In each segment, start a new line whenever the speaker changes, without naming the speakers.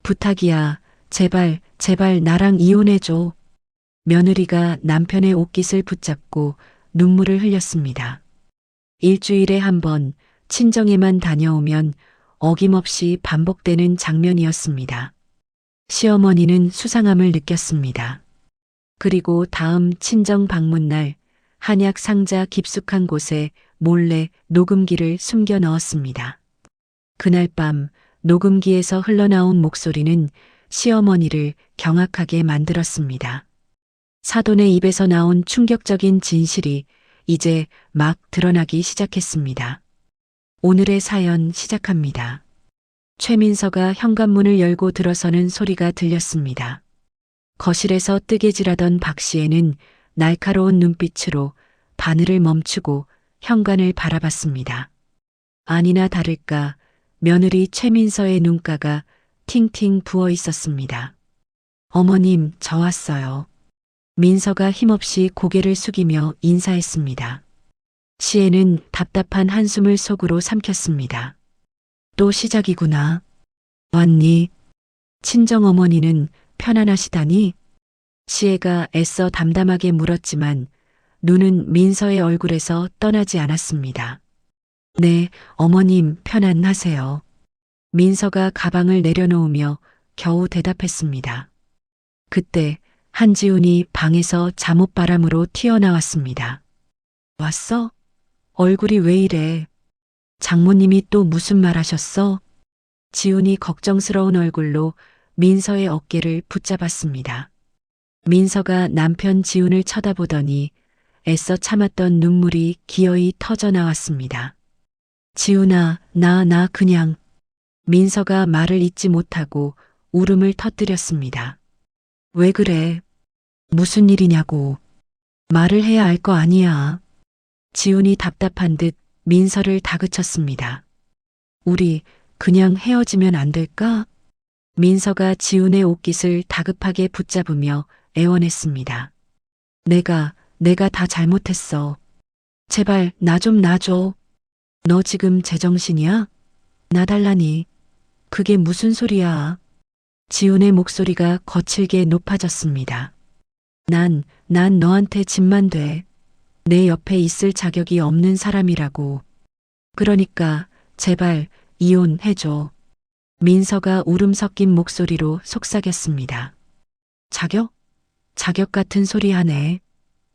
부탁이야. 제발, 제발 나랑 이혼해줘. 며느리가 남편의 옷깃을 붙잡고 눈물을 흘렸습니다. 일주일에 한 번 친정에만 다녀오면 어김없이 반복되는 장면이었습니다. 시어머니는 수상함을 느꼈습니다. 그리고 다음 친정 방문 날 한약 상자 깊숙한 곳에 몰래 녹음기를 숨겨 넣었습니다. 그날 밤 녹음기에서 흘러나온 목소리는 시어머니를 경악하게 만들었습니다. 사돈의 입에서 나온 충격적인 진실이 이제 막 드러나기 시작했습니다. 오늘의 사연 시작합니다. 최민서가 현관문을 열고 들어서는 소리가 들렸습니다. 거실에서 뜨개질하던 박 씨에는 날카로운 눈빛으로 바늘을 멈추고 현관을 바라봤습니다. 아니나 다를까 며느리 최민서의 눈가가 팅팅 부어 있었습니다. 어머님, 저 왔어요. 민서가 힘없이 고개를 숙이며 인사했습니다. 시애는 답답한 한숨을 속으로 삼켰습니다. 또 시작이구나. 왔니? 친정어머니는 편안하시다니? 시애가 애써 담담하게 물었지만 눈은 민서의 얼굴에서 떠나지 않았습니다. 네, 어머님 편안하세요. 민서가 가방을 내려놓으며 겨우 대답했습니다. 그때 한지훈이 방에서 잠옷바람으로 튀어나왔습니다. 왔어? 얼굴이 왜 이래? 장모님이 또 무슨 말 하셨어? 지훈이 걱정스러운 얼굴로 민서의 어깨를 붙잡았습니다. 민서가 남편 지훈을 쳐다보더니 애써 참았던 눈물이 기어이 터져 나왔습니다. 지훈아, 나 그냥. 민서가 말을 잇지 못하고 울음을 터뜨렸습니다. 왜 그래? 무슨 일이냐고. 말을 해야 알 거 아니야. 지훈이 답답한 듯 민서를 다그쳤습니다. 우리 그냥 헤어지면 안 될까? 민서가 지훈의 옷깃을 다급하게 붙잡으며 애원했습니다. 내가 다 잘못했어. 제발 나 좀 놔줘. 너 지금 제정신이야? 놔달라니. 그게 무슨 소리야? 지훈의 목소리가 거칠게 높아졌습니다. 난 너한테 짐만 돼. 내 옆에 있을 자격이 없는 사람이라고. 그러니까 제발 이혼해줘. 민서가 울음 섞인 목소리로 속삭였습니다. 자격? 자격 같은 소리 하네.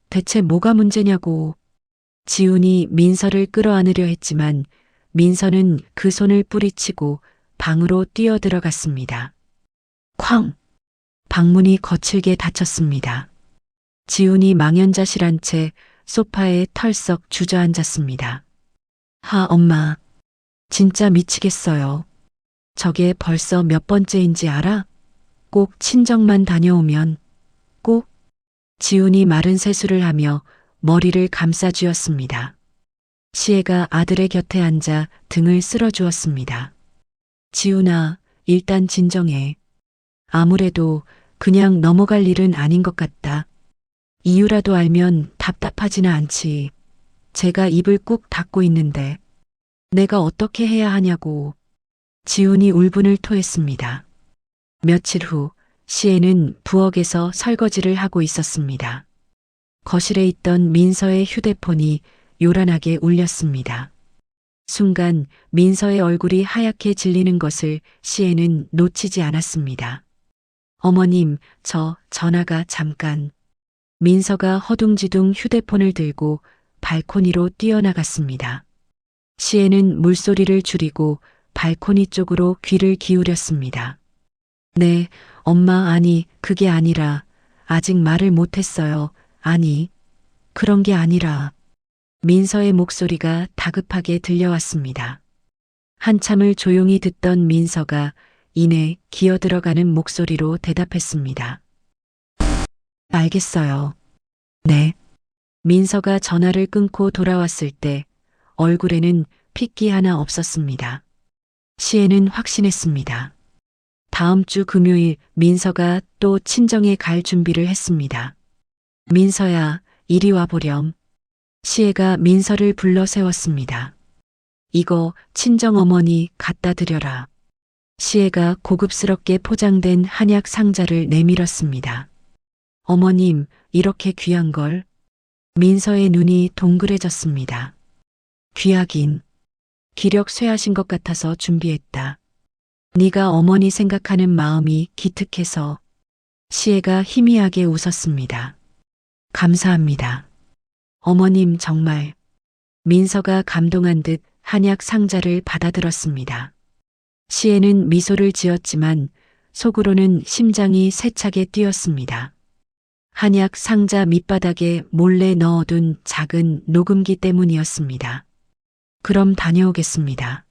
대체 뭐가 문제냐고. 지훈이 민서를 끌어안으려 했지만 민서는 그 손을 뿌리치고 방으로 뛰어들어갔습니다. 쾅! 방문이 거칠게 닫혔습니다. 지훈이 망연자실한 채 소파에 털썩 주저앉았습니다. 엄마. 진짜 미치겠어요. 저게 벌써 몇 번째인지 알아? 꼭 친정만 다녀오면. 꼭? 지훈이 마른 세수를 하며 머리를 감싸쥐었습니다. 시애가 아들의 곁에 앉아 등을 쓸어주었습니다. 지훈아, 일단 진정해. 아무래도 그냥 넘어갈 일은 아닌 것 같다. 이유라도 알면 답답하지는 않지. 제가 입을 꾹 닫고 있는데 내가 어떻게 해야 하냐고. 지훈이 울분을 토했습니다. 며칠 후 시애는 부엌에서 설거지를 하고 있었습니다. 거실에 있던 민서의 휴대폰이 요란하게 울렸습니다. 순간 민서의 얼굴이 하얗게 질리는 것을 시애는 놓치지 않았습니다. 어머님, 저 전화가 잠깐. 민서가 허둥지둥 휴대폰을 들고 발코니로 뛰어나갔습니다. 시애는 물소리를 줄이고 발코니 쪽으로 귀를 기울였습니다. 네, 엄마, 아니, 그게 아니라 아직 말을 못했어요. 아니, 그런 게 아니라. 민서의 목소리가 다급하게 들려왔습니다. 한참을 조용히 듣던 민서가 이내 기어들어가는 목소리로 대답했습니다. 알겠어요. 네. 민서가 전화를 끊고 돌아왔을 때 얼굴에는 핏기 하나 없었습니다. 시애는 확신했습니다. 다음 주 금요일 민서가 또 친정에 갈 준비를 했습니다. 민서야, 이리 와보렴. 시애가 민서를 불러 세웠습니다. 이거 친정어머니 갖다 드려라. 시애가 고급스럽게 포장된 한약 상자를 내밀었습니다. 어머님, 이렇게 귀한 걸. 민서의 눈이 동그래졌습니다. 귀하긴. 기력 쇠하신 것 같아서 준비했다. 네가 어머니 생각하는 마음이 기특해서. 시애가 희미하게 웃었습니다. 감사합니다. 어머님 정말. 민서가 감동한 듯 한약 상자를 받아들었습니다. 시애는 미소를 지었지만 속으로는 심장이 세차게 뛰었습니다. 한약 상자 밑바닥에 몰래 넣어둔 작은 녹음기 때문이었습니다. 그럼 다녀오겠습니다.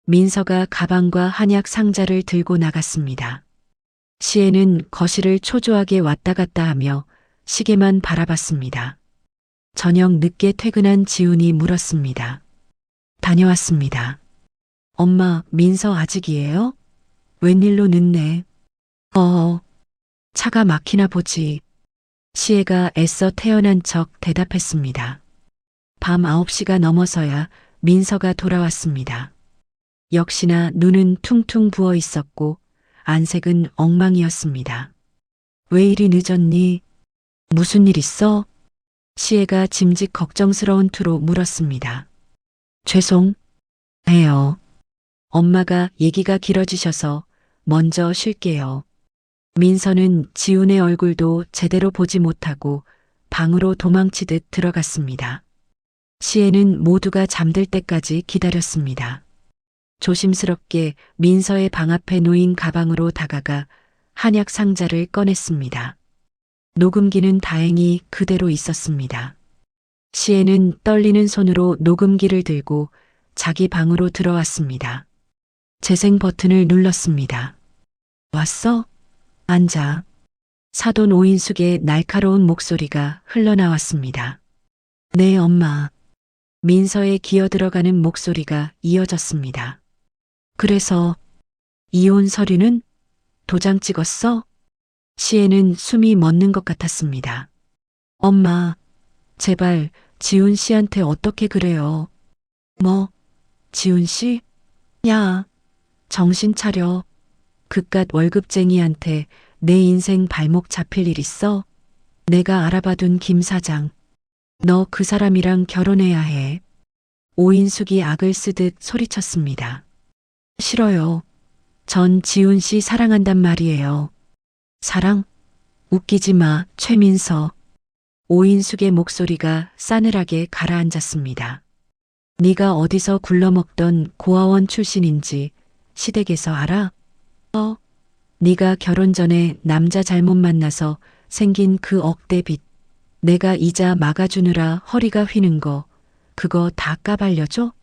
민서가 가방과 한약 상자를 들고 나갔습니다. 시애는 거실을 초조하게 왔다 갔다 하며 시계만 바라봤습니다. 저녁 늦게 퇴근한 지훈이 물었습니다. 다녀왔습니다. 엄마, 민서 아직이에요? 웬일로 늦네. 차가 막히나 보지. 시애가 애써 태어난 척 대답했습니다. 밤 9시가 넘어서야 민서가 돌아왔습니다. 역시나 눈은 퉁퉁 부어 있었고 안색은 엉망이었습니다. 왜 이리 늦었니? 무슨 일 있어? 시애가 짐짓 걱정스러운 투로 물었습니다. 죄송해요. 엄마가 얘기가 길어지셔서 먼저 쉴게요. 민서는 지훈의 얼굴도 제대로 보지 못하고 방으로 도망치듯 들어갔습니다. 시애는 모두가 잠들 때까지 기다렸습니다. 조심스럽게 민서의 방 앞에 놓인 가방으로 다가가 한약 상자를 꺼냈습니다. 녹음기는 다행히 그대로 있었습니다. 시애는 떨리는 손으로 녹음기를 들고 자기 방으로 들어왔습니다. 재생 버튼을 눌렀습니다. 왔어? 앉아. 사돈 오인숙의 날카로운 목소리가 흘러나왔습니다. 네, 엄마. 민서의 기어들어가는 목소리가 이어졌습니다. 그래서 이혼 서류는? 도장 찍었어? 시애는 숨이 멎는 것 같았습니다. 엄마, 제발 지훈 씨한테 어떻게 그래요? 뭐, 지훈 씨? 야, 정신 차려. 그깟 월급쟁이한테 내 인생 발목 잡힐 일 있어? 내가 알아봐둔 김 사장. 너 그 사람이랑 결혼해야 해. 오인숙이 악을 쓰듯 소리쳤습니다. 싫어요. 전 지훈 씨 사랑한단 말이에요. 사랑? 웃기지 마, 최민서. 오인숙의 목소리가 싸늘하게 가라앉았습니다. 네가 어디서 굴러먹던 고아원 출신인지 시댁에서 알아? 네가 결혼 전에 남자 잘못 만나서 생긴 그 억대 빚. 내가 이자 막아주느라 허리가 휘는 거, 그거 다 까발려줘?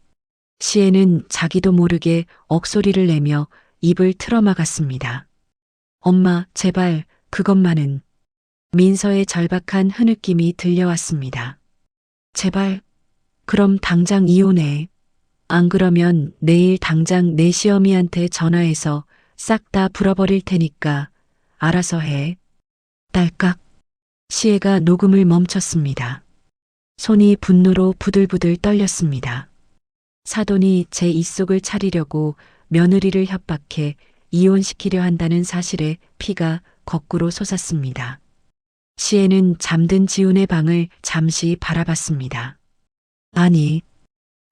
시애는 자기도 모르게 억소리를 내며 입을 틀어막았습니다. 엄마, 제발, 그것만은. 민서의 절박한 흐느낌이 들려왔습니다. 제발, 그럼 당장 이혼해. 안 그러면 내일 당장 내 시어미한테 전화해서 싹 다 불어버릴 테니까 알아서 해. 딸깍. 시애가 녹음을 멈췄습니다. 손이 분노로 부들부들 떨렸습니다. 사돈이 제 입속을 차리려고 며느리를 협박해 이혼시키려 한다는 사실에 피가 거꾸로 솟았습니다. 시애는 잠든 지훈의 방을 잠시 바라봤습니다. 아니,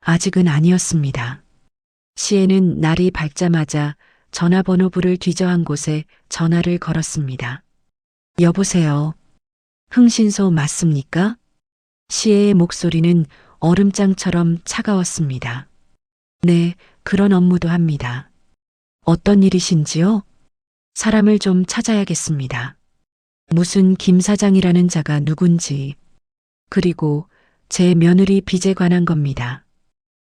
아직은 아니었습니다. 시애는 날이 밝자마자 전화번호부를 뒤져 한 곳에 전화를 걸었습니다. 여보세요. 흥신소 맞습니까? 시애의 목소리는 얼음장처럼 차가웠습니다. 네, 그런 업무도 합니다. 어떤 일이신지요? 사람을 좀 찾아야겠습니다. 무슨 김 사장이라는 자가 누군지. 그리고 제 며느리 빚에 관한 겁니다.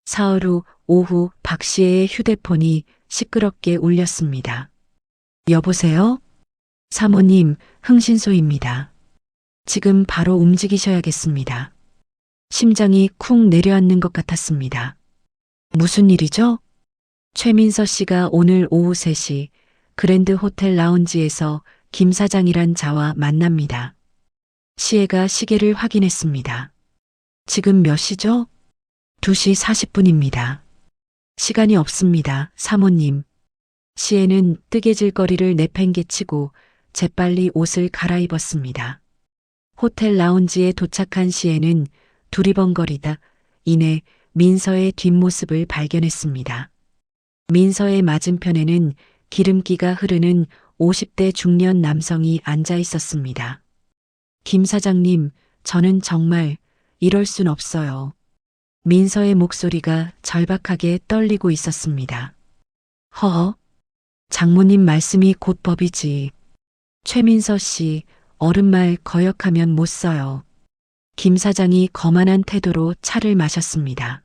사흘 후 오후 박 씨의 휴대폰이 시끄럽게 울렸습니다. 여보세요? 사모님, 흥신소입니다. 지금 바로 움직이셔야겠습니다. 심장이 쿵 내려앉는 것 같았습니다. 무슨 일이죠? 최민서 씨가 오늘 오후 3시 그랜드 호텔 라운지에서 김 사장이란 자와 만납니다. 시애가 시계를 확인했습니다. 지금 몇 시죠? 2시 40분입니다. 시간이 없습니다, 사모님. 시애는 뜨개질거리를 내팽개치고 재빨리 옷을 갈아입었습니다. 호텔 라운지에 도착한 시애는 두리번거리다 이내 민서의 뒷모습을 발견했습니다. 민서의 맞은편에는 기름기가 흐르는 50대 중년 남성이 앉아 있었습니다. 김 사장님, 저는 정말 이럴 순 없어요. 민서의 목소리가 절박하게 떨리고 있었습니다. 허허, 장모님 말씀이 곧 법이지. 최민서 씨, 어른말 거역하면 못 써요. 김 사장이 거만한 태도로 차를 마셨습니다.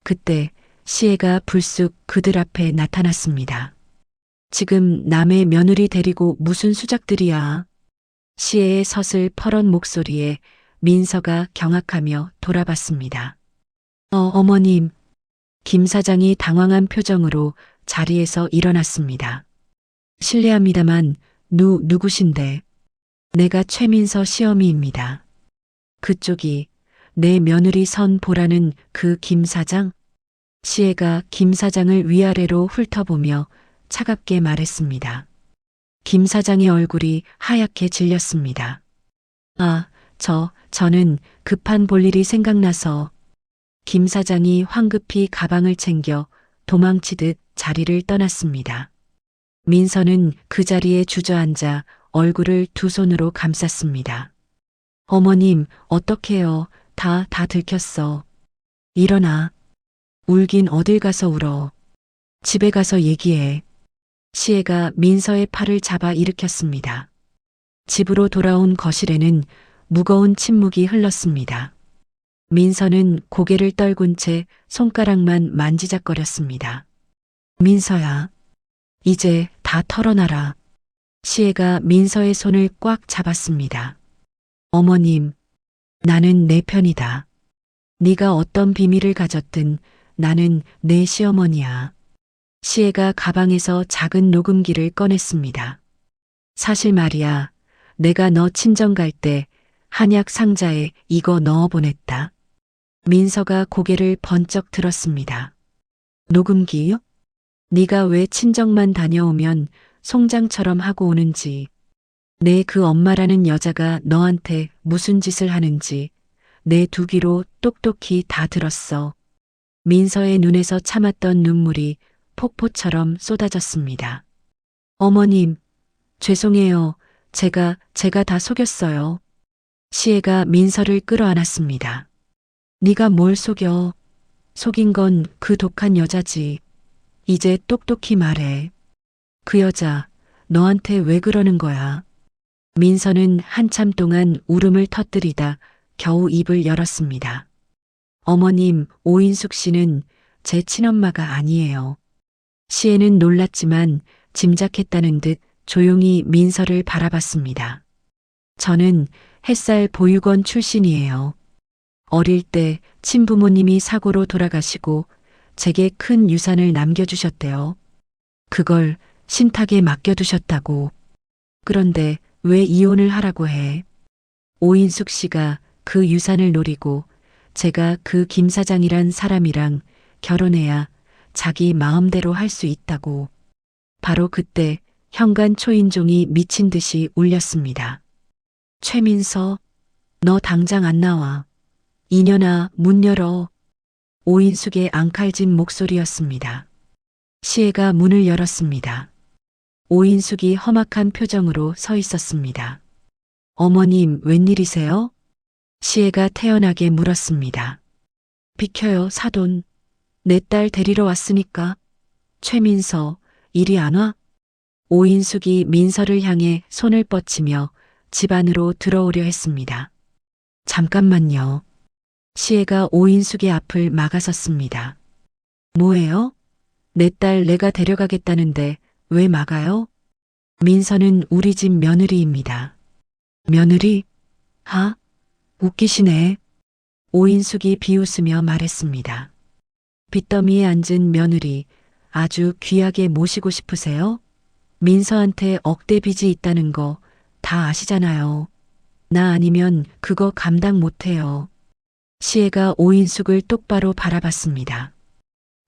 그때 시애가 불쑥 그들 앞에 나타났습니다. 지금 남의 며느리 데리고 무슨 수작들이야. 시애의 서슬 퍼런 목소리에 민서가 경악하며 돌아봤습니다. 어머님. 김 사장이 당황한 표정으로 자리에서 일어났습니다. 실례합니다만 누구신데? 내가 최민서 시어미입니다. 그쪽이 내 며느리 선 보라는 그 김 사장? 시애가 김 사장을 위아래로 훑어보며 차갑게 말했습니다. 김 사장의 얼굴이 하얗게 질렸습니다. 저는 급한 볼일이 생각나서. 김 사장이 황급히 가방을 챙겨 도망치듯 자리를 떠났습니다. 민서는 그 자리에 주저앉아 얼굴을 두 손으로 감쌌습니다. 어머님, 어떡해요. 다 들켰어. 일어나. 울긴 어딜 가서 울어. 집에 가서 얘기해. 시애가 민서의 팔을 잡아 일으켰습니다. 집으로 돌아온 거실에는 무거운 침묵이 흘렀습니다. 민서는 고개를 떨군 채 손가락만 만지작거렸습니다. 민서야, 이제 다 털어놔라. 시애가 민서의 손을 꽉 잡았습니다. 어머님, 나는 내 편이다. 네가 어떤 비밀을 가졌든 나는 내 시어머니야. 시애가 가방에서 작은 녹음기를 꺼냈습니다. 사실 말이야, 내가 너 친정 갈 때 한약 상자에 이거 넣어 보냈다. 민서가 고개를 번쩍 들었습니다. 녹음기요? 네가 왜 친정만 다녀오면 송장처럼 하고 오는지, 내 그 엄마라는 여자가 너한테 무슨 짓을 하는지 내 두 귀로 똑똑히 다 들었어. 민서의 눈에서 참았던 눈물이 폭포처럼 쏟아졌습니다. 어머님, 죄송해요. 제가 다 속였어요. 시애가 민서를 끌어안았습니다. 네가 뭘 속여. 속인 건 그 독한 여자지. 이제 똑똑히 말해. 그 여자 너한테 왜 그러는 거야? 민서는 한참 동안 울음을 터뜨리다 겨우 입을 열었습니다. 어머님, 오인숙 씨는 제 친엄마가 아니에요. 시애는 놀랐지만 짐작했다는 듯 조용히 민서를 바라봤습니다. 저는 햇살 보육원 출신이에요. 어릴 때 친부모님이 사고로 돌아가시고 제게 큰 유산을 남겨주셨대요. 그걸 신탁에 맡겨두셨다고. 그런데 왜 이혼을 하라고 해? 오인숙 씨가 그 유산을 노리고 제가 그 김 사장이란 사람이랑 결혼해야 자기 마음대로 할 수 있다고. 바로 그때 현관 초인종이 미친 듯이 울렸습니다. 최민서, 너 당장 안 나와. 이년아, 문 열어. 오인숙의 앙칼진 목소리였습니다. 시애가 문을 열었습니다. 오인숙이 험악한 표정으로 서 있었습니다. 어머님, 웬일이세요? 시애가 태연하게 물었습니다. 비켜요, 사돈. 내 딸 데리러 왔으니까. 최민서, 이리 안 와? 오인숙이 민서를 향해 손을 뻗치며 집 안으로 들어오려 했습니다. 잠깐만요. 시애가 오인숙의 앞을 막아섰습니다. 뭐예요? 내 딸 내가 데려가겠다는데 왜 막아요? 민서는 우리 집 며느리입니다. 며느리? 웃기시네. 오인숙이 비웃으며 말했습니다. 빚더미에 앉은 며느리 아주 귀하게 모시고 싶으세요? 민서한테 억대 빚이 있다는 거 다 아시잖아요. 나 아니면 그거 감당 못해요. 시애가 오인숙을 똑바로 바라봤습니다.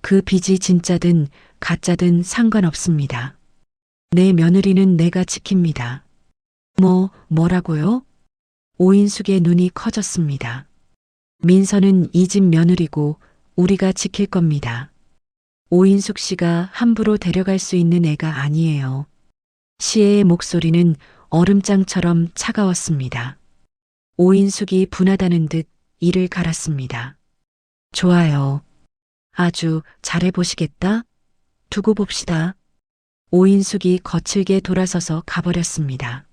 그 빚이 진짜든 가짜든 상관없습니다. 내 며느리는 내가 지킵니다. 뭐라고요? 오인숙의 눈이 커졌습니다. 민서는 이 집 며느리고 우리가 지킬 겁니다. 오인숙 씨가 함부로 데려갈 수 있는 애가 아니에요. 시애의 목소리는 얼음장처럼 차가웠습니다. 오인숙이 분하다는 듯 이를 갈았습니다. 좋아요. 아주 잘해보시겠다? 두고 봅시다. 오인숙이 거칠게 돌아서서 가버렸습니다.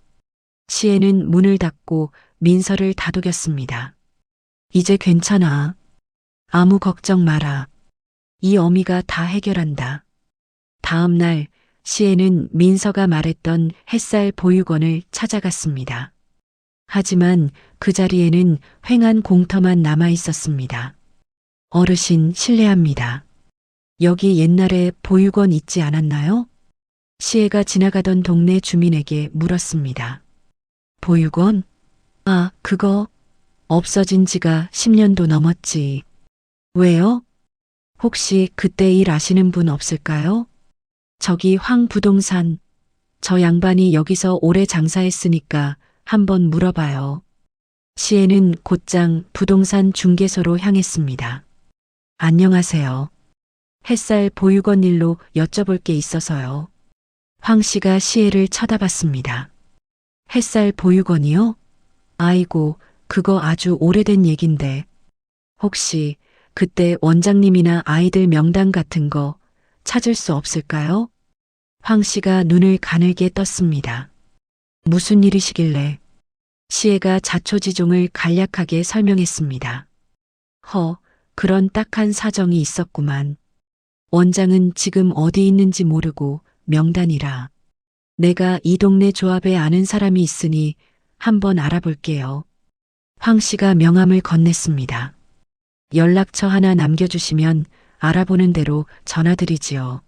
시애는 문을 닫고 민서를 다독였습니다. 이제 괜찮아. 아무 걱정 마라. 이 어미가 다 해결한다. 다음 날 시애는 민서가 말했던 햇살 보육원을 찾아갔습니다. 하지만 그 자리에는 휑한 공터만 남아 있었습니다. 어르신 실례합니다. 여기 옛날에 보육원 있지 않았나요? 시애가 지나가던 동네 주민에게 물었습니다. 보육원? 아, 그거 없어진 지가 10년도 넘었지. 왜요? 혹시 그때 일 아시는 분 없을까요? 저기 황부동산. 저 양반이 여기서 오래 장사했으니까 한번 물어봐요. 시애는 곧장 부동산 중개소로 향했습니다. 안녕하세요. 햇살 보육원 일로 여쭤볼 게 있어서요. 황 씨가 시애를 쳐다봤습니다. 햇살 보육원이요? 아이고, 그거 아주 오래된 얘긴데. 혹시 그때 원장님이나 아이들 명단 같은 거 찾을 수 없을까요? 황 씨가 눈을 가늘게 떴습니다. 무슨 일이시길래? 시애가 자초지종을 간략하게 설명했습니다. 그런 딱한 사정이 있었구만. 원장은 지금 어디 있는지 모르고 명단이라. 내가 이 동네 조합에 아는 사람이 있으니 한번 알아볼게요. 황 씨가 명함을 건넸습니다. 연락처 하나 남겨주시면 알아보는 대로 전화드리지요.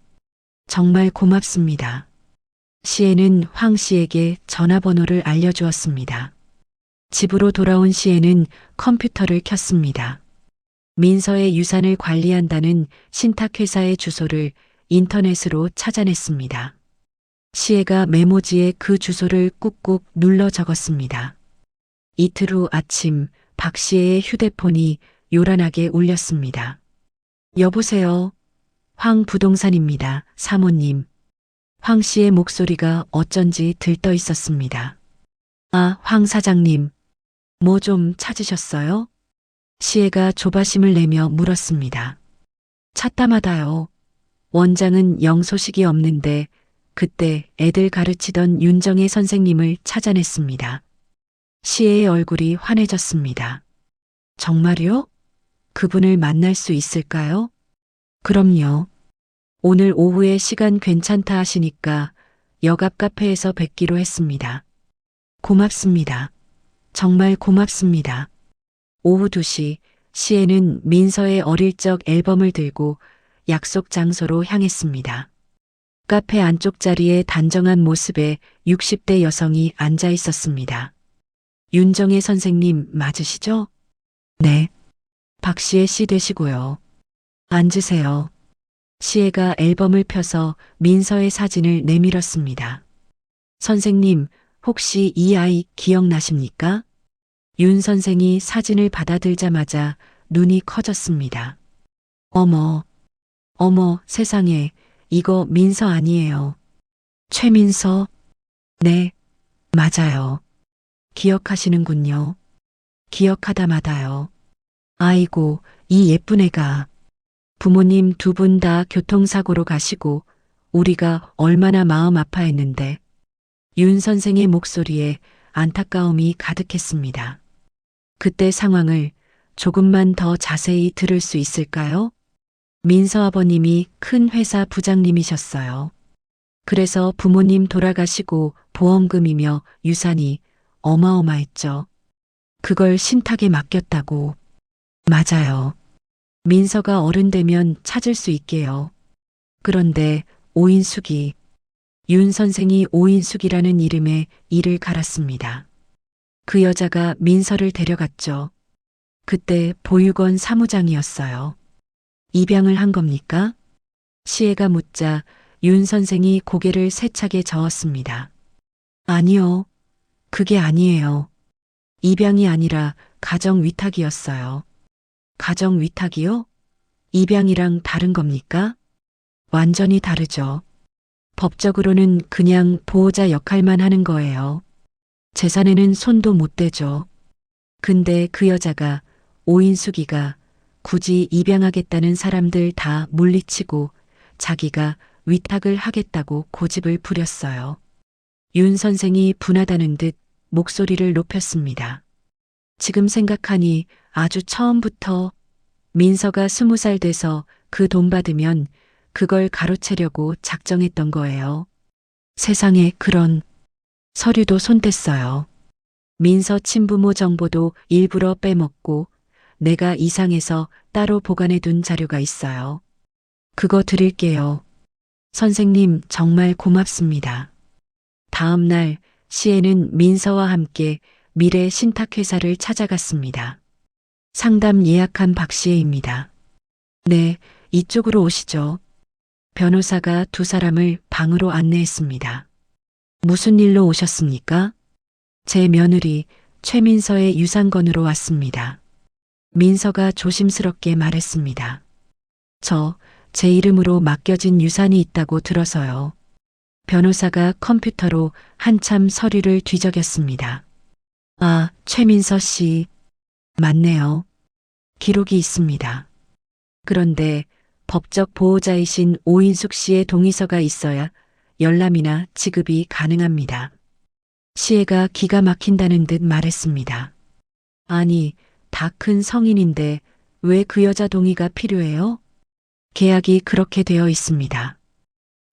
정말 고맙습니다. 시애는 황 씨에게 전화번호를 알려주었습니다. 집으로 돌아온 시애는 컴퓨터를 켰습니다. 민서의 유산을 관리한다는 신탁회사의 주소를 인터넷으로 찾아냈습니다. 시애가 메모지에 그 주소를 꾹꾹 눌러 적었습니다. 이틀 후 아침 박 씨의 휴대폰이 요란하게 울렸습니다. 여보세요. 황 부동산입니다. 사모님. 황 씨의 목소리가 어쩐지 들떠 있었습니다. 아, 황 사장님. 뭐 좀 찾으셨어요? 시애가 조바심을 내며 물었습니다. 찾다마다요. 원장은 영 소식이 없는데 그때 애들 가르치던 윤정혜 선생님을 찾아냈습니다. 시애의 얼굴이 환해졌습니다. 정말요? 그분을 만날 수 있을까요? 그럼요. 오늘 오후에 시간 괜찮다 하시니까 역 앞 카페에서 뵙기로 했습니다. 고맙습니다. 정말 고맙습니다. 오후 2시 시애는 민서의 어릴 적 앨범을 들고 약속 장소로 향했습니다. 카페 안쪽 자리에 단정한 모습의 60대 여성이 앉아 있었습니다. 윤정혜 선생님 맞으시죠? 네. 박시애 씨 되시고요. 앉으세요. 시애가 앨범을 펴서 민서의 사진을 내밀었습니다. 선생님, 혹시 이 아이 기억나십니까? 윤 선생이 사진을 받아들자마자 눈이 커졌습니다. 어머, 세상에, 이거 민서 아니에요. 최민서? 네, 맞아요. 기억하시는군요. 기억하다마다요. 아이고, 이 예쁜 애가. 부모님 2분 다 교통사고로 가시고 우리가 얼마나 마음 아파했는데. 윤 선생의 목소리에 안타까움이 가득했습니다. 그때 상황을 조금만 더 자세히 들을 수 있을까요? 민서 아버님이 큰 회사 부장님이셨어요. 그래서 부모님 돌아가시고 보험금이며 유산이 어마어마했죠. 그걸 신탁에 맡겼다고. 맞아요. 민서가 어른 되면 찾을 수 있게요. 그런데 오인숙이, 윤 선생이 오인숙이라는 이름에 이를 갈았습니다. 그 여자가 민서를 데려갔죠. 그때 보육원 사무장이었어요. 입양을 한 겁니까? 시애가 묻자 윤 선생이 고개를 세차게 저었습니다. 아니요. 그게 아니에요. 입양이 아니라 가정 위탁이었어요. 가정 위탁이요? 입양이랑 다른 겁니까? 완전히 다르죠. 법적으로는 그냥 보호자 역할만 하는 거예요. 재산에는 손도 못 대죠. 근데 그 여자가, 오인숙이가 굳이 입양하겠다는 사람들 다 물리치고 자기가 위탁을 하겠다고 고집을 부렸어요. 윤 선생이 분하다는 듯 목소리를 높였습니다. 지금 생각하니 아주 처음부터 민서가 20살 돼서 그 돈 받으면 그걸 가로채려고 작정했던 거예요. 세상에 그런 서류도 손댔어요. 민서 친부모 정보도 일부러 빼먹고 내가 이상해서 따로 보관해 둔 자료가 있어요. 그거 드릴게요. 선생님 정말 고맙습니다. 다음 날 시애는 민서와 함께 미래 신탁회사를 찾아갔습니다. 상담 예약한 박시애입니다. 네, 이쪽으로 오시죠. 변호사가 두 사람을 방으로 안내했습니다. 무슨 일로 오셨습니까? 제 며느리 최민서의 유산건으로 왔습니다. 민서가 조심스럽게 말했습니다. 제 이름으로 맡겨진 유산이 있다고 들어서요. 변호사가 컴퓨터로 한참 서류를 뒤적였습니다. 아, 최민서 씨. 맞네요. 기록이 있습니다. 그런데 법적 보호자이신 오인숙 씨의 동의서가 있어야 열람이나 지급이 가능합니다. 시애가 기가 막힌다는 듯 말했습니다. 아니, 다 큰 성인인데 왜 그 여자 동의가 필요해요? 계약이 그렇게 되어 있습니다.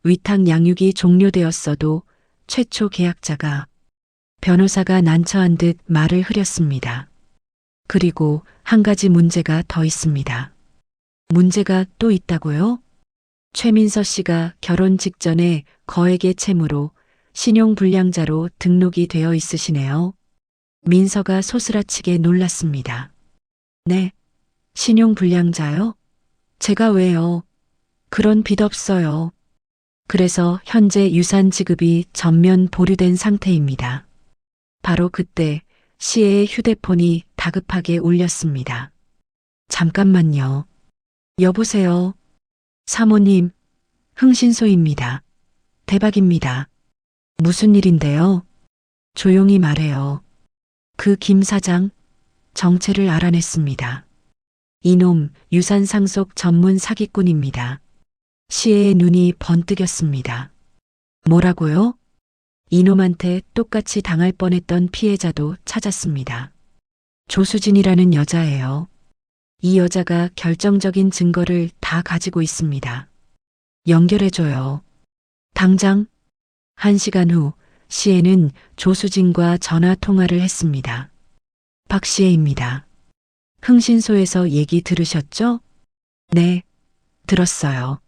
위탁 양육이 종료되었어도 최초 계약자가 변호사가 난처한 듯 말을 흐렸습니다. 그리고 한 가지 문제가 더 있습니다. 문제가 또 있다고요? 최민서 씨가 결혼 직전에 거액의 채무로 신용불량자로 등록이 되어 있으시네요. 민서가 소스라치게 놀랐습니다. 네, 신용불량자요? 제가 왜요? 그런 빚 없어요. 그래서 현재 유산 지급이 전면 보류된 상태입니다. 바로 그때 시애의 휴대폰이 다급하게 울렸습니다. 잠깐만요. 여보세요. 사모님, 흥신소입니다. 대박입니다. 무슨 일인데요? 조용히 말해요. 그 김 사장, 정체를 알아냈습니다. 이놈 유산 상속 전문 사기꾼입니다. 시애의 눈이 번뜩였습니다. 뭐라고요? 이놈한테 똑같이 당할 뻔했던 피해자도 찾았습니다. 조수진이라는 여자예요. 이 여자가 결정적인 증거를 다 가지고 있습니다. 연결해줘요. 당장. 1시간 후 시애는 조수진과 전화 통화를 했습니다. 박시애입니다. 흥신소에서 얘기 들으셨죠? 네, 들었어요.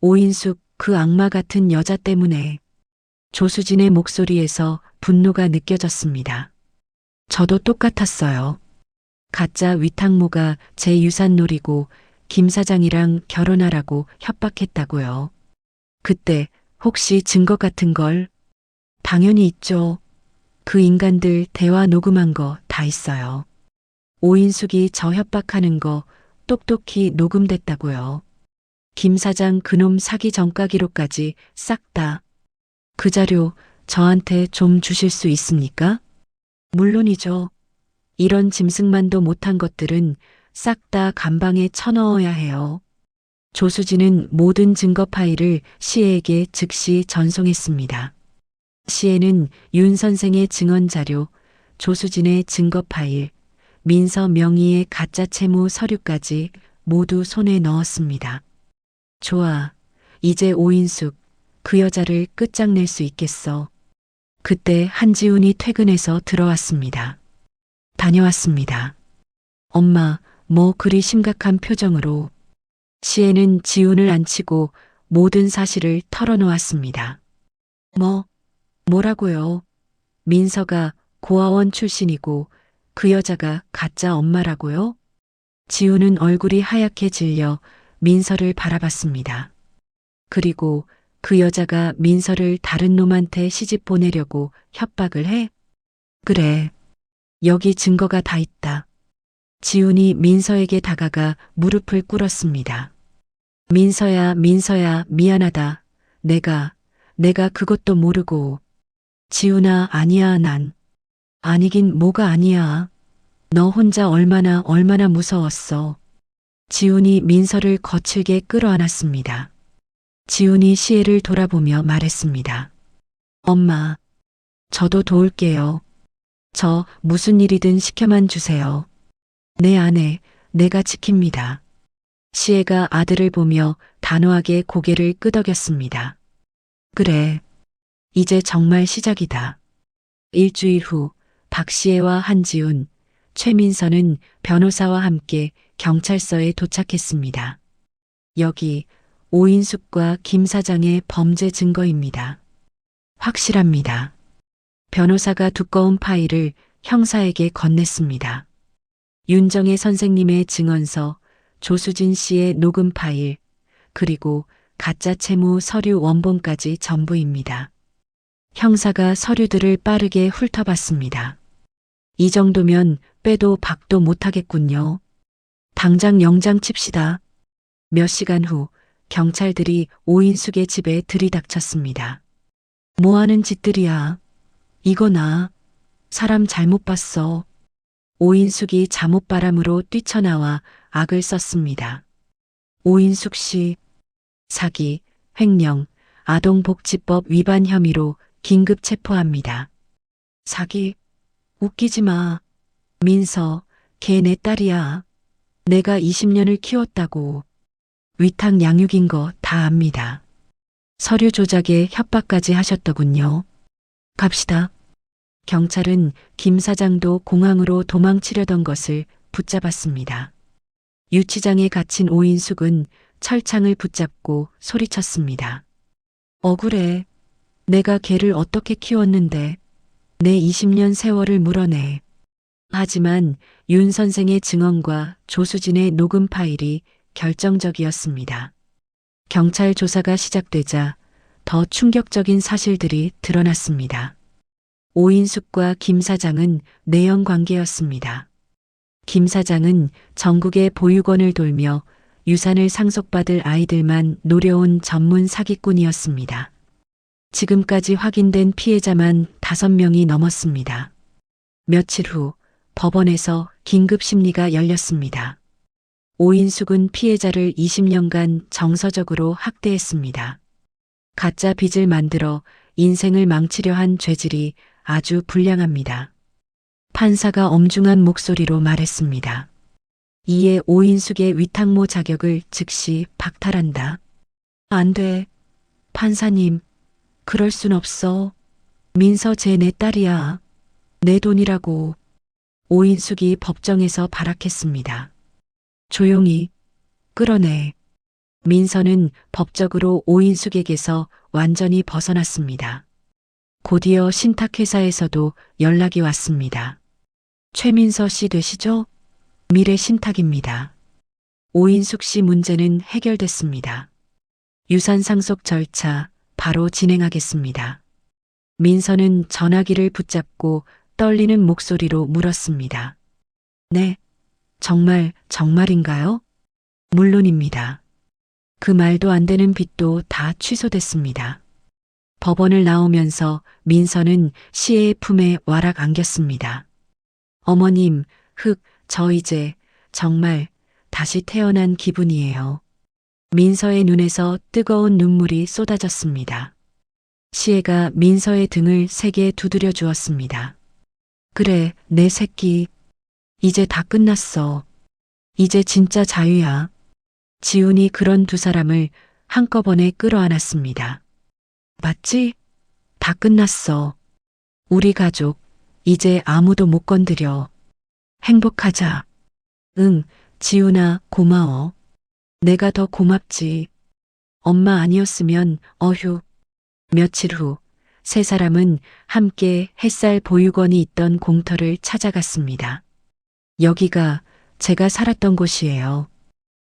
오인숙 그 악마 같은 여자 때문에. 조수진의 목소리에서 분노가 느껴졌습니다. 저도 똑같았어요. 가짜 위탁모가 제 유산 노리고 김 사장이랑 결혼하라고 협박했다고요. 그때 혹시 증거 같은 걸? 당연히 있죠. 그 인간들 대화 녹음한 거 다 있어요. 오인숙이 저 협박하는 거 똑똑히 녹음됐다고요. 김 사장 그놈 사기 전가 기록까지 싹 다. 그 자료 저한테 좀 주실 수 있습니까? 물론이죠. 이런 짐승만도 못한 것들은 싹 다 감방에 쳐넣어야 해요. 조수진은 모든 증거 파일을 시애에게 즉시 전송했습니다. 시애는 윤 선생의 증언 자료, 조수진의 증거 파일, 민서 명의의 가짜 채무 서류까지 모두 손에 넣었습니다. 좋아. 이제 오인숙, 그 여자를 끝장낼 수 있겠어. 그때 한지훈이 퇴근해서 들어왔습니다. 다녀왔습니다. 엄마, 뭐 그리 심각한 표정으로. 시애는 지훈을 앉히고 모든 사실을 털어놓았습니다. 뭐라고요? 민서가 고아원 출신이고 그 여자가 가짜 엄마라고요? 지훈은 얼굴이 하얗게 질려 민서를 바라봤습니다. 그리고 그 여자가 민서를 다른 놈한테 시집 보내려고 협박을 해? 그래. 여기 증거가 다 있다. 지훈이 민서에게 다가가 무릎을 꿇었습니다. 민서야, 민서야, 미안하다. 내가 그것도 모르고. 지훈아, 아니야, 난. 아니긴 뭐가 아니야. 너 혼자 얼마나 무서웠어. 지훈이 민서를 거칠게 끌어안았습니다. 지훈이 시애를 돌아보며 말했습니다. 엄마, 저도 도울게요. 저 무슨 일이든 시켜만 주세요. 내 아내, 내가 지킵니다. 시애가 아들을 보며 단호하게 고개를 끄덕였습니다. 그래, 이제 정말 시작이다. 일주일 후 박시애와 한지훈, 최민서는 변호사와 함께 경찰서에 도착했습니다. 여기 오인숙과 김 사장의 범죄 증거입니다. 확실합니다. 변호사가 두꺼운 파일을 형사에게 건넸습니다. 윤정혜 선생님의 증언서, 조수진 씨의 녹음 파일, 그리고 가짜 채무 서류 원본까지 전부입니다. 형사가 서류들을 빠르게 훑어봤습니다. 이 정도면 빼도 박도 못하겠군요. 당장 영장 칩시다. 몇 시간 후 경찰들이 오인숙의 집에 들이닥쳤습니다. 뭐하는 짓들이야. 이거 나 사람 잘못 봤어. 오인숙이 잠옷바람으로 뛰쳐나와 악을 썼습니다. 오인숙 씨, 사기, 횡령, 아동복지법 위반 혐의로 긴급 체포합니다. 사기? 웃기지 마. 민서, 걔 내 딸이야. 내가 20년을 키웠다고. 위탁 양육인 거 다 압니다. 서류 조작에 협박까지 하셨더군요. 갑시다. 경찰은 김 사장도 공항으로 도망치려던 것을 붙잡았습니다. 유치장에 갇힌 오인숙은 철창을 붙잡고 소리쳤습니다. 억울해. 내가 걔를 어떻게 키웠는데 내 20년 세월을 물어내. 하지만 윤 선생의 증언과 조수진의 녹음 파일이 결정적이었습니다. 경찰 조사가 시작되자 더 충격적인 사실들이 드러났습니다. 오인숙과 김 사장은 내연 관계였습니다. 김 사장은 전국의 보육원을 돌며 유산을 상속받을 아이들만 노려온 전문 사기꾼이었습니다. 지금까지 확인된 피해자만 5명이 넘었습니다. 며칠 후 법원에서 긴급 심리가 열렸습니다. 오인숙은 피해자를 20년간 정서적으로 학대했습니다. 가짜 빚을 만들어 인생을 망치려 한 죄질이 아주 불량합니다. 판사가 엄중한 목소리로 말했습니다. 이에 오인숙의 위탁모 자격을 즉시 박탈한다. 안 돼. 판사님, 그럴 순 없어. 민서 쟤 내 딸이야. 내 돈이라고. 오인숙이 법정에서 발악했습니다. 조용히 끌어내. 민서는 법적으로 오인숙에게서 완전히 벗어났습니다. 곧이어 신탁회사에서도 연락이 왔습니다. 최민서 씨 되시죠? 미래 신탁입니다. 오인숙 씨 문제는 해결됐습니다. 유산 상속 절차 바로 진행하겠습니다. 민서는 전화기를 붙잡고 떨리는 목소리로 물었습니다. 네, 정말인가요? 물론입니다. 그 말도 안 되는 빚도 다 취소됐습니다. 법원을 나오면서 민서는 시애의 품에 와락 안겼습니다. 어머님, 저 이제 정말 다시 태어난 기분이에요. 민서의 눈에서 뜨거운 눈물이 쏟아졌습니다. 시애가 민서의 등을 세게 두드려 주었습니다. 그래, 내 새끼. 이제 다 끝났어. 이제 진짜 자유야. 지훈이 그런 두 사람을 한꺼번에 끌어안았습니다. 맞지? 다 끝났어. 우리 가족, 이제 아무도 못 건드려. 행복하자. 응, 지훈아, 고마워. 내가 더 고맙지. 엄마 아니었으면, 어휴. 며칠 후, 세 사람은 함께 햇살 보육원이 있던 공터를 찾아갔습니다. 여기가 제가 살았던 곳이에요.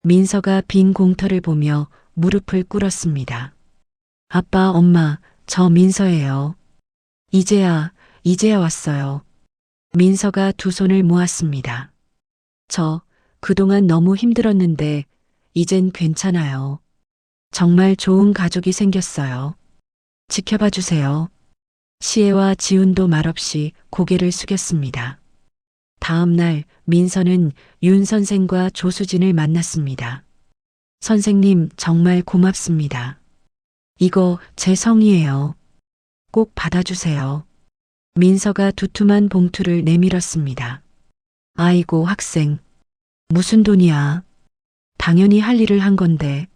민서가 빈 공터를 보며 무릎을 꿇었습니다. 아빠, 엄마, 저 민서예요. 이제야 왔어요. 민서가 두 손을 모았습니다. 저 그동안 너무 힘들었는데 이젠 괜찮아요. 정말 좋은 가족이 생겼어요. 지켜봐 주세요. 시애와 지훈도 말없이 고개를 숙였습니다. 다음 날 민서는 윤 선생과 조수진을 만났습니다. 선생님, 정말 고맙습니다. 이거 제 성의예요. 꼭 받아주세요. 민서가 두툼한 봉투를 내밀었습니다. 아이고, 학생. 무슨 돈이야? 당연히 할 일을 한 건데.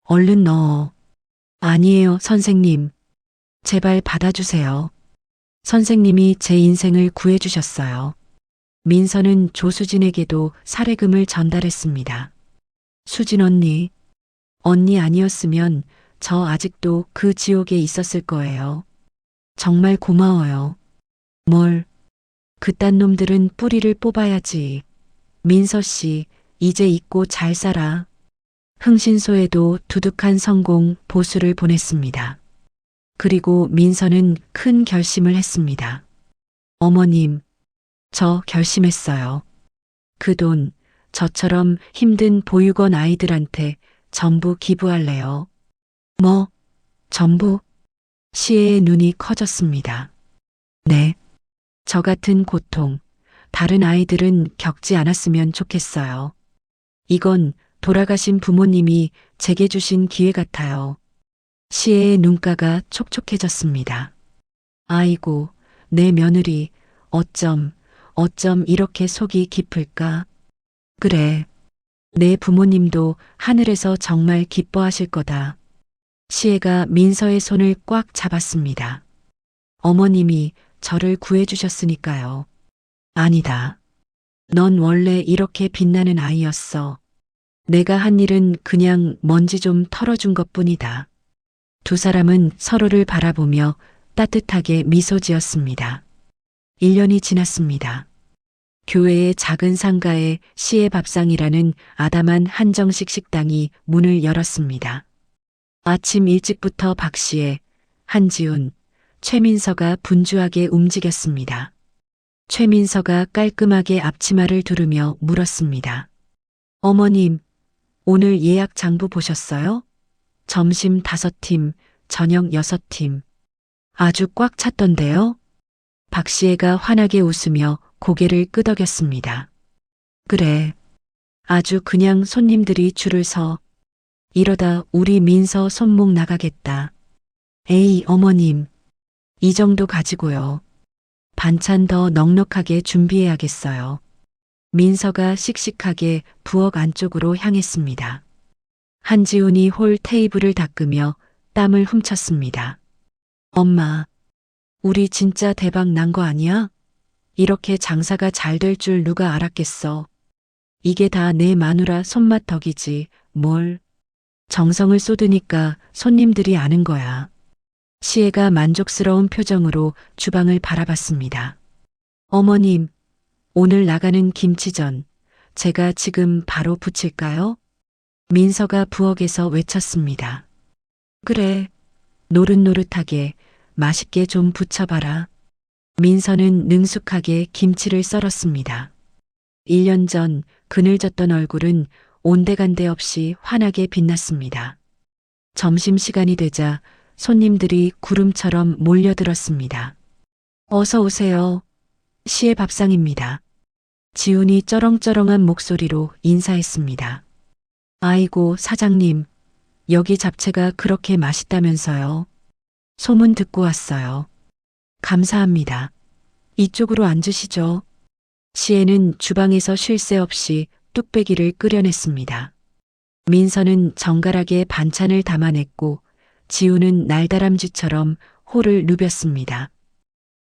얼른 넣어. 아니에요, 선생님. 제발 받아주세요. 선생님이 제 인생을 구해주셨어요. 민서는 조수진에게도 사례금을 전달했습니다. 수진 언니 아니었으면 저 아직도 그 지옥에 있었을 거예요. 정말 고마워요. 뭘, 그딴 놈들은 뿌리를 뽑아야지. 민서 씨, 이제 잊고 잘 살아. 흥신소에도 두둑한 성공 보수를 보냈습니다. 그리고 민서는 큰 결심을 했습니다. 어머님, 저 결심했어요. 그 돈, 저처럼 힘든 보육원 아이들한테 전부 기부할래요. 뭐, 전부? 시애의 눈이 커졌습니다. 네. 저 같은 고통, 다른 아이들은 겪지 않았으면 좋겠어요. 이건 돌아가신 부모님이 제게 주신 기회 같아요. 시애의 눈가가 촉촉해졌습니다. 아이고, 내 며느리, 어쩜 이렇게 속이 깊을까? 그래. 내 부모님도 하늘에서 정말 기뻐하실 거다. 시애가 민서의 손을 꽉 잡았습니다. 어머님이 저를 구해주셨으니까요. 아니다. 넌 원래 이렇게 빛나는 아이였어. 내가 한 일은 그냥 먼지 좀 털어준 것뿐이다. 두 사람은 서로를 바라보며 따뜻하게 미소 지었습니다. 1년이 지났습니다. 교회의 작은 상가에 시의 밥상이라는 아담한 한정식 식당이 문을 열었습니다. 아침 일찍부터 박시애, 한지훈, 최민서가 분주하게 움직였습니다. 최민서가 깔끔하게 앞치마를 두르며 물었습니다. 어머님, 오늘 예약 장부 보셨어요? 점심 5팀, 저녁 6팀. 아주 꽉 찼던데요? 박시애가 환하게 웃으며 고개를 끄덕였습니다. 그래. 아주 그냥 손님들이 줄을 서. 이러다 우리 민서 손목 나가겠다. 에이, 어머님. 이 정도 가지고요. 반찬 더 넉넉하게 준비해야겠어요. 민서가 씩씩하게 부엌 안쪽으로 향했습니다. 한지훈이 홀 테이블을 닦으며 땀을 훔쳤습니다. 엄마, 우리 진짜 대박 난 거 아니야? 이렇게 장사가 잘 될 줄 누가 알았겠어. 이게 다 내 마누라 손맛 덕이지, 뭘. 정성을 쏟으니까 손님들이 아는 거야. 시애가 만족스러운 표정으로 주방을 바라봤습니다. 어머님, 오늘 나가는 김치전, 제가 지금 바로 부칠까요? 민서가 부엌에서 외쳤습니다. 그래, 노릇노릇하게 맛있게 좀 부쳐봐라. 민서는 능숙하게 김치를 썰었습니다. 1년 전 그늘졌던 얼굴은 온데간데 없이 환하게 빛났습니다. 점심시간이 되자 손님들이 구름처럼 몰려들었습니다. 어서 오세요. 시의 밥상입니다. 지훈이 쩌렁쩌렁한 목소리로 인사했습니다. 아이고, 사장님, 여기 잡채가 그렇게 맛있다면서요. 소문 듣고 왔어요. 감사합니다. 이쪽으로 앉으시죠. 시애는 주방에서 쉴 새 없이 뚝배기를 끓여냈습니다. 민서는 정갈하게 반찬을 담아냈고 지훈은 날다람쥐처럼 호를 누볐습니다.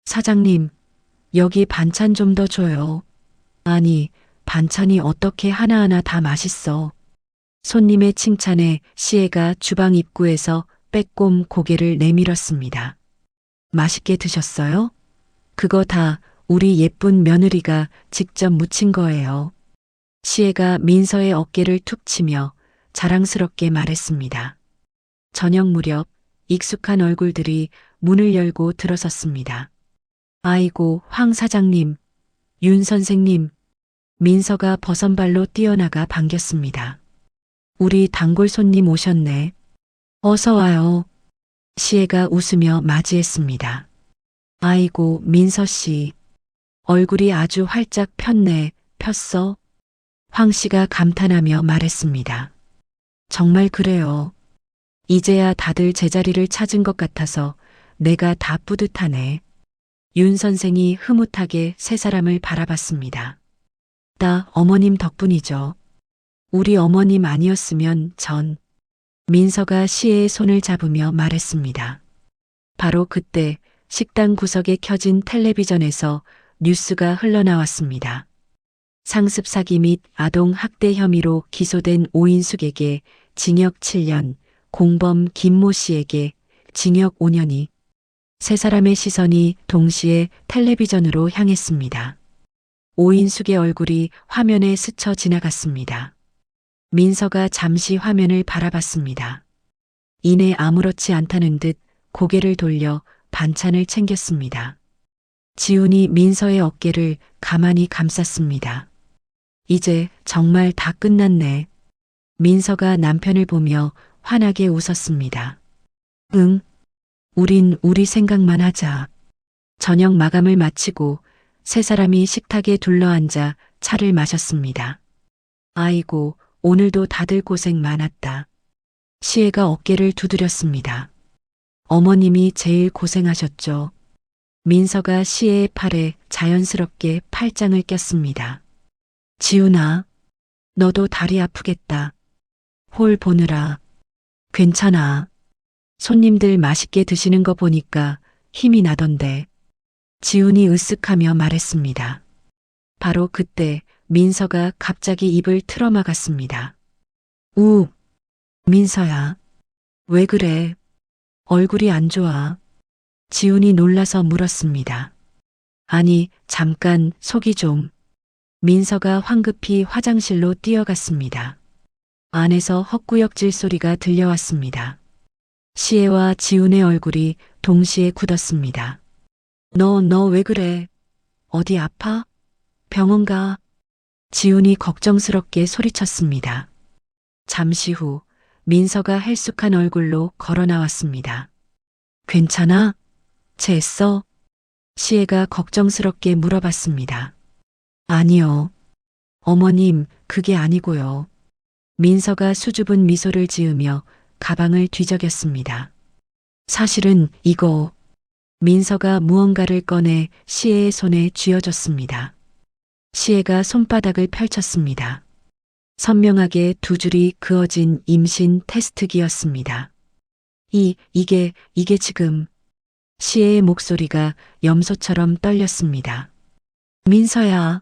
사장님, 여기 반찬 좀 더 줘요. 아니, 반찬이 어떻게 하나하나 다 맛있어. 손님의 칭찬에 시애가 주방 입구에서 빼꼼 고개를 내밀었습니다. 맛있게 드셨어요? 그거 다 우리 예쁜 며느리가 직접 무친 거예요. 시애가 민서의 어깨를 툭 치며 자랑스럽게 말했습니다. 저녁 무렵 익숙한 얼굴들이 문을 열고 들어섰습니다. 아이고, 황 사장님, 윤 선생님, 민서가 버선발로 뛰어나가 반겼습니다. 우리 단골 손님 오셨네. 어서 와요. 시애가 웃으며 맞이했습니다. 아이고, 민서 씨. 얼굴이 아주 활짝 폈네, 폈어? 황 씨가 감탄하며 말했습니다. 정말 그래요. 이제야 다들 제자리를 찾은 것 같아서 내가 다 뿌듯하네. 윤 선생이 흐뭇하게 세 사람을 바라봤습니다. 다 어머님 덕분이죠. 우리 어머님 아니었으면 전. 민서가 시애의 손을 잡으며 말했습니다. 바로 그때 식당 구석에 켜진 텔레비전에서 뉴스가 흘러나왔습니다. 상습 사기 및 아동 학대 혐의로 기소된 오인숙에게 징역 7년, 공범 김모 씨에게 징역 5년이. 세 사람의 시선이 동시에 텔레비전으로 향했습니다. 오인숙의 얼굴이 화면에 스쳐 지나갔습니다. 민서가 잠시 화면을 바라봤습니다. 이내 아무렇지 않다는 듯 고개를 돌려 반찬을 챙겼습니다. 지훈이 민서의 어깨를 가만히 감쌌습니다. 이제 정말 다 끝났네. 민서가 남편을 보며 환하게 웃었습니다. 응, 우린 우리 생각만 하자. 저녁 마감을 마치고 세 사람이 식탁에 둘러앉아 차를 마셨습니다. 아이고, 오늘도 다들 고생 많았다. 시애가 어깨를 두드렸습니다. 어머님이 제일 고생하셨죠. 민서가 시애의 팔에 자연스럽게 팔짱을 꼈습니다. 지훈아, 너도 다리 아프겠다. 홀 보느라. 괜찮아. 손님들 맛있게 드시는 거 보니까 힘이 나던데. 지훈이 으쓱하며 말했습니다. 바로 그때 민서가 갑자기 입을 틀어막았습니다. 우, 민서야. 왜 그래? 얼굴이 안 좋아. 지훈이 놀라서 물었습니다. 아니, 잠깐 속이 좀. 민서가 황급히 화장실로 뛰어갔습니다. 안에서 헛구역질 소리가 들려왔습니다. 시애와 지훈의 얼굴이 동시에 굳었습니다. 너 왜 그래? 어디 아파? 병원 가. 지훈이 걱정스럽게 소리쳤습니다. 잠시 후 민서가 헬쑥한 얼굴로 걸어 나왔습니다. 괜찮아? 체했어? 시애가 걱정스럽게 물어봤습니다. 아니요. 어머님, 그게 아니고요. 민서가 수줍은 미소를 지으며 가방을 뒤적였습니다. 사실은 이거. 민서가 무언가를 꺼내 시애의 손에 쥐어줬습니다. 시애가 손바닥을 펼쳤습니다. 선명하게 두 줄이 그어진 임신 테스트기였습니다. 이게 지금. 시애의 목소리가 염소처럼 떨렸습니다. 민서야.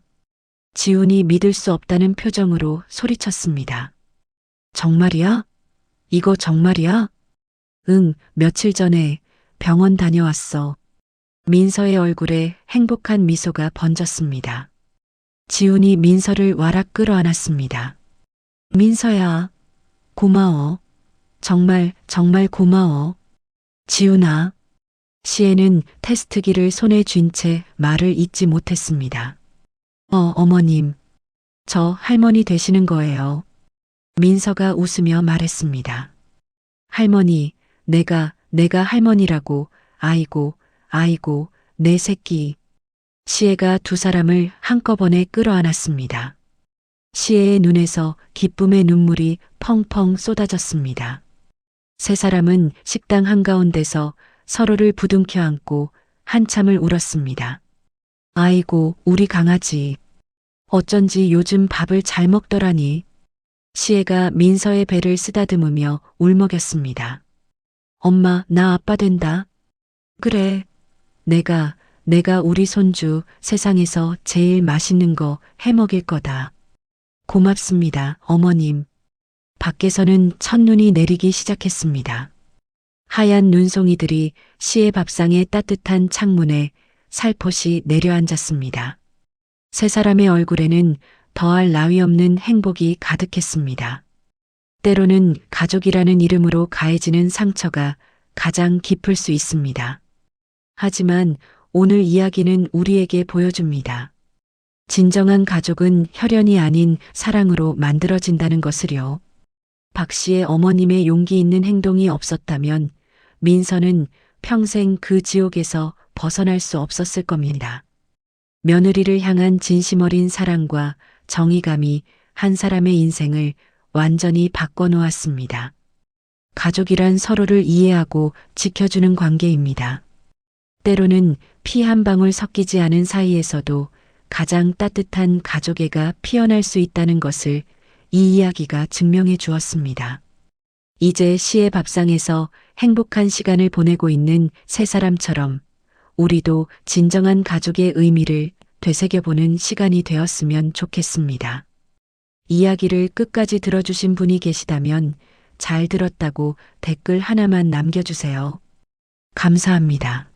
지훈이 믿을 수 없다는 표정으로 소리쳤습니다. 정말이야? 이거 정말이야? 응, 며칠 전에 병원 다녀왔어. 민서의 얼굴에 행복한 미소가 번졌습니다. 지훈이 민서를 와락 끌어안았습니다. 민서야, 고마워. 정말 고마워. 지훈아. 시애는 테스트기를 손에 쥔 채 말을 잇지 못했습니다. 어머님. 저 할머니 되시는 거예요. 민서가 웃으며 말했습니다. 할머니, 내가 할머니라고. 아이고, 내 새끼. 시애가 두 사람을 한꺼번에 끌어안았습니다. 시애의 눈에서 기쁨의 눈물이 펑펑 쏟아졌습니다. 세 사람은 식당 한가운데서 서로를 부둥켜 안고 한참을 울었습니다. 아이고, 우리 강아지. 어쩐지 요즘 밥을 잘 먹더라니. 시애가 민서의 배를 쓰다듬으며 울먹였습니다. 엄마, 나 아빠 된다. 그래. 내가 우리 손주 세상에서 제일 맛있는 거 해먹일 거다. 고맙습니다, 어머님. 밖에서는 첫눈이 내리기 시작했습니다. 하얀 눈송이들이 시애 밥상의 따뜻한 창문에 살포시 내려앉았습니다. 세 사람의 얼굴에는 더할 나위 없는 행복이 가득했습니다. 때로는 가족이라는 이름으로 가해지는 상처가 가장 깊을 수 있습니다. 하지만 오늘 이야기는 우리에게 보여줍니다. 진정한 가족은 혈연이 아닌 사랑으로 만들어진다는 것을요. 박 씨의 어머님의 용기 있는 행동이 없었다면 민서는 평생 그 지옥에서 벗어날 수 없었을 겁니다. 며느리를 향한 진심 어린 사랑과 정의감이 한 사람의 인생을 완전히 바꿔놓았습니다. 가족이란 서로를 이해하고 지켜주는 관계입니다. 때로는 피 한 방울 섞이지 않은 사이에서도 가장 따뜻한 가족애가 피어날 수 있다는 것을 이 이야기가 증명해 주었습니다. 이제 시의 밥상에서 행복한 시간을 보내고 있는 세 사람처럼 우리도 진정한 가족의 의미를 되새겨보는 시간이 되었으면 좋겠습니다. 이야기를 끝까지 들어주신 분이 계시다면 잘 들었다고 댓글 하나만 남겨주세요. 감사합니다.